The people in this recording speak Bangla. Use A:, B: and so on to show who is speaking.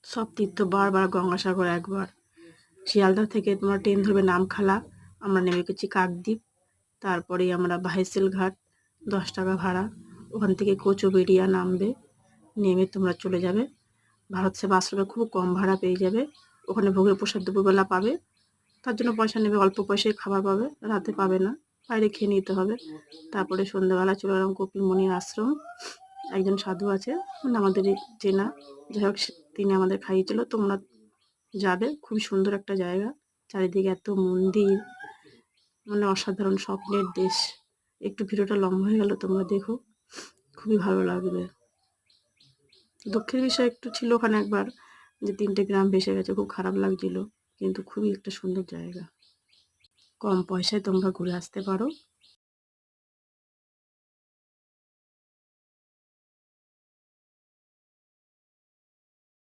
A: সব তীর্থ বারবার, গঙ্গাসাগর একবার। শিয়ালদা থেকে তোমরা ট্রেন ধরবে নামখালা, আমরা নেমে গেছি কাকদ্বীপ, তারপরেই আমরা ভাইসেল ঘাট, 10 টাকা ভাড়া। ওখান থেকে কোচবিড়িয়া নামবে, নেমে তোমরা চলে যাবে ভারত সেবা আশ্রমে, খুব কম ভাড়া পেয়ে যাবে। ওখানে ভোগের প্রসাদ দুপুরবেলা পাবে, তার জন্য পয়সা নেবে, অল্প পয়সায় খাবার পাবে, রাতে পাবে না, বাইরে খেয়ে নিতে হবে। তারপরে সন্ধ্যেবেলা চলে এলাম কপিলমুনির আশ্রম, একজন সাধু আছে মানে আমাদেরই চেনা, যাই হোক তিনি আমাদের খাইয়েছিল। তোমরা যাবে, খুবই সুন্দর একটা জায়গা, চারিদিকে এত মন্দির, মানে অসাধারণ, স্বপ্নের দেশ। একটু ভিডিওটা লম্বা হয়ে গেল, তোমরা দেখো, খুবই ভালো লাগবে। দুঃখের বিষয় একটু ছিল ওখানে একবার, যে 3টে গ্রাম ভেসে গেছে, খুব খারাপ লাগছিল, কিন্তু খুবই একটা সুন্দর জায়গা। কম পয়সায় তোমরা ঘুরে আসতে পারো।